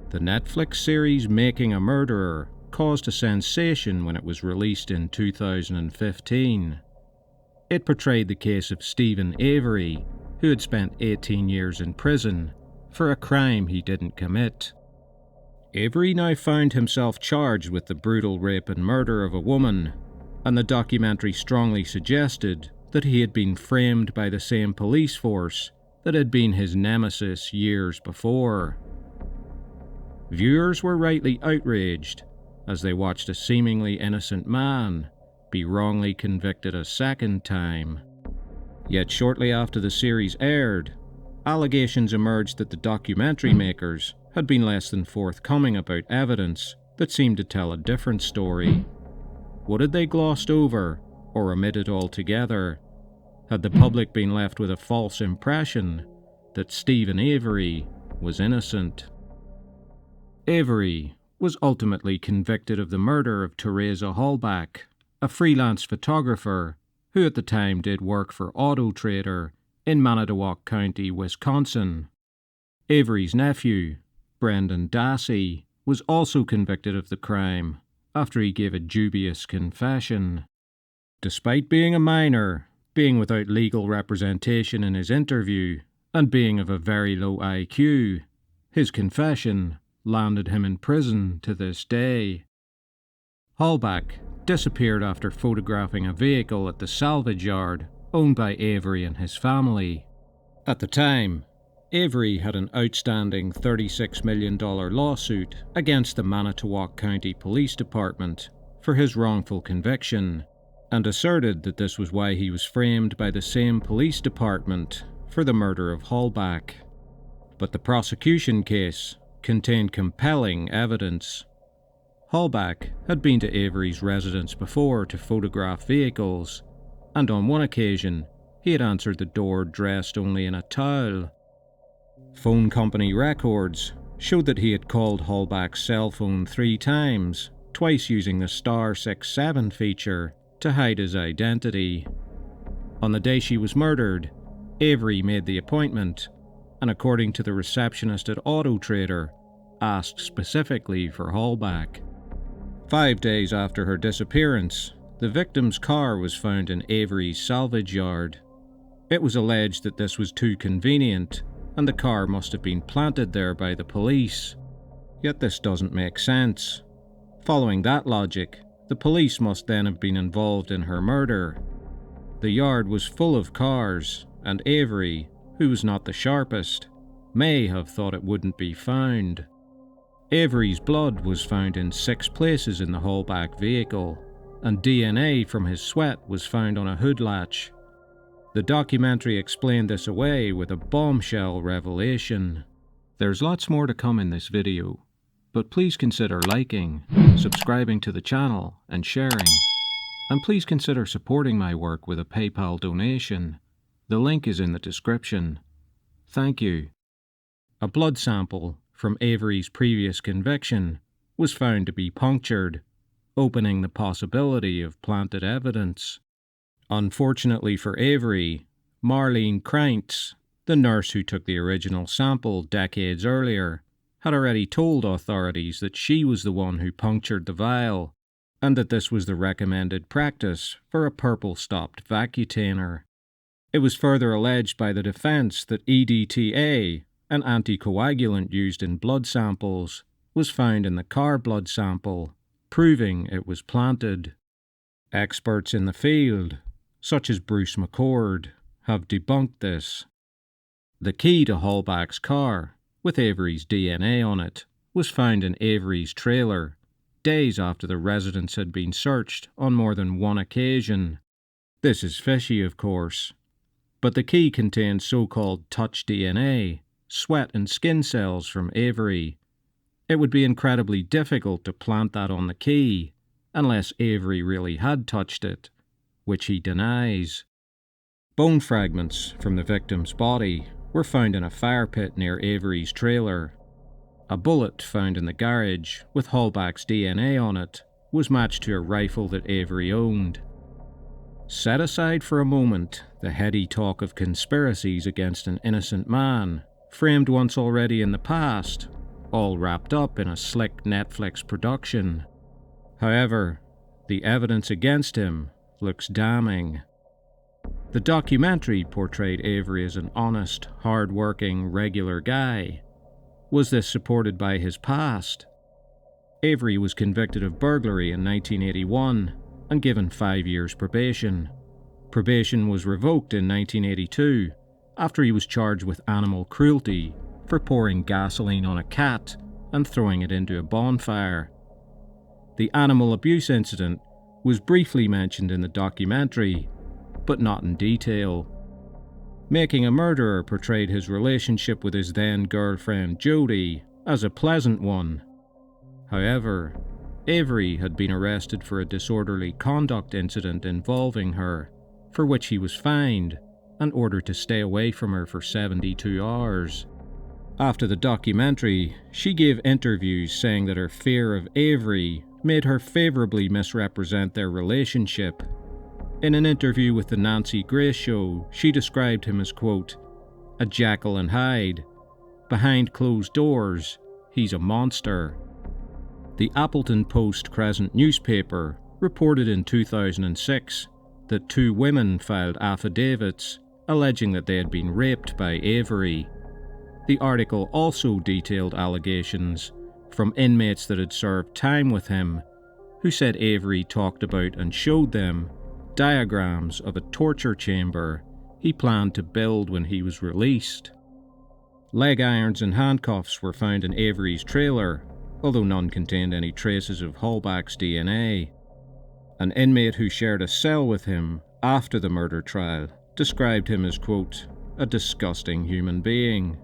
The Netflix series Making a Murderer caused a sensation when it was released in 2015. It portrayed the case of Stephen Avery, who had spent 18 years in prison for a crime he didn't commit. Avery now found himself charged with the brutal rape and murder of a woman, and the documentary strongly suggested that he had been framed by the same police force that had been his nemesis years before. Viewers were rightly outraged as they watched a seemingly innocent man be wrongly convicted a second time. Yet shortly after the series aired, allegations emerged that the documentary makers had been less than forthcoming about evidence that seemed to tell a different story. What had they glossed over or omitted altogether? Had the public been left with a false impression that Stephen Avery was innocent? Avery was ultimately convicted of the murder of Teresa Hallback, a freelance photographer who at the time did work for Auto Trader in Manitowoc County, Wisconsin. Avery's nephew, Brendan Dassey, was also convicted of the crime after he gave a dubious confession. Despite being a minor, being without legal representation in his interview, and being of a very low IQ, his confession landed him in prison to this day. Hallback disappeared after photographing a vehicle at the salvage yard owned by Avery and his family. At the time, Avery had an outstanding $36 million lawsuit against the Manitowoc County Police Department for his wrongful conviction, and asserted that this was why he was framed by the same police department for the murder of Hallback. But the prosecution case contained compelling evidence. Hallback had been to Avery's residence before to photograph vehicles, and on one occasion he had answered the door dressed only in a towel. Phone company records showed that he had called Hallback's cell phone 3 times, twice using the *67 feature to hide his identity. On the day she was murdered, Avery made the appointment, and according to the receptionist at Auto Trader, asked specifically for Hallback. 5 days after her disappearance, the victim's car was found in Avery's salvage yard. It was alleged that this was too convenient, and the car must have been planted there by the police. Yet this doesn't make sense. Following that logic, the police must then have been involved in her murder. The yard was full of cars, and Avery, who was not the sharpest, may have thought it wouldn't be found. Avery's blood was found in 6 places in the Hallback vehicle, and DNA from his sweat was found on a hood latch. The documentary explained this away with a bombshell revelation. There's lots more to come in this video, but please consider liking, subscribing to the channel, and sharing. And please consider supporting my work with a PayPal donation. The link is in the description. Thank you. A blood sample from Avery's previous conviction was found to be punctured, opening the possibility of planted evidence. Unfortunately for Avery, Marlene Krantz, the nurse who took the original sample decades earlier, had already told authorities that she was the one who punctured the vial, and that this was the recommended practice for a purple-stopped Vacutainer. It was further alleged by the defense that EDTA, an anticoagulant used in blood samples, was found in the car blood sample, proving it was planted. Experts in the field, such as Bruce McCord, have debunked this. The key to Hallback's car, with Avery's DNA on it, was found in Avery's trailer, days after the residence had been searched on more than one occasion. This is fishy, of course, but the key contained so-called touch DNA, sweat and skin cells from Avery. It would be incredibly difficult to plant that on the key, unless Avery really had touched it, which he denies. Bone fragments from the victim's body were found in a fire pit near Avery's trailer. A bullet found in the garage with Hallback's DNA on it was matched to a rifle that Avery owned. Set aside for a moment the heady talk of conspiracies against an innocent man, framed once already in the past, all wrapped up in a slick Netflix production. However, the evidence against him looks damning. The documentary portrayed Avery as an honest, hard-working, regular guy. Was this supported by his past? Avery was convicted of burglary in 1981 and given 5 years probation. Probation was revoked in 1982 after he was charged with animal cruelty for pouring gasoline on a cat and throwing it into a bonfire. The animal abuse incident was briefly mentioned in the documentary, but not in detail. Making a Murderer portrayed his relationship with his then-girlfriend Jodie as a pleasant one. However, Avery had been arrested for a disorderly conduct incident involving her, for which he was fined and ordered to stay away from her for 72 hours. After the documentary, she gave interviews saying that her fear of Avery made her favourably misrepresent their relationship. In an interview with the Nancy Grace Show, she described him as, quote, "a Jekyll and Hyde. Behind closed doors, he's a monster." The Appleton Post-Crescent newspaper reported in 2006 that 2 women filed affidavits alleging that they had been raped by Avery. The article also detailed allegations from inmates that had served time with him, who said Avery talked about and showed them diagrams of a torture chamber he planned to build when he was released. Leg irons and handcuffs were found in Avery's trailer, although none contained any traces of Hallback's DNA. An inmate who shared a cell with him after the murder trial described him as, quote, "a disgusting human being."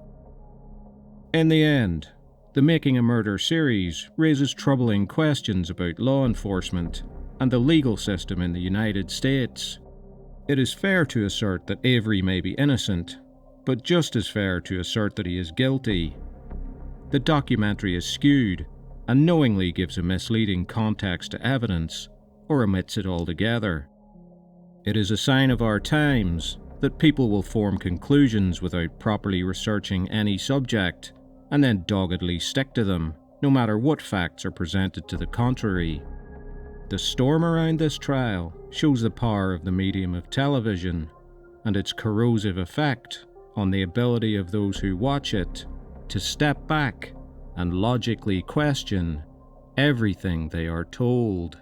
In the end, the Making a Murder series raises troubling questions about law enforcement and the legal system in the United States. It is fair to assert that Avery may be innocent, but just as fair to assert that he is guilty. The documentary is skewed and knowingly gives a misleading context to evidence, or omits it altogether. It is a sign of our times that people will form conclusions without properly researching any subject and then doggedly stick to them, no matter what facts are presented to the contrary. The storm around this trial shows the power of the medium of television and its corrosive effect on the ability of those who watch it to step back and logically question everything they are told.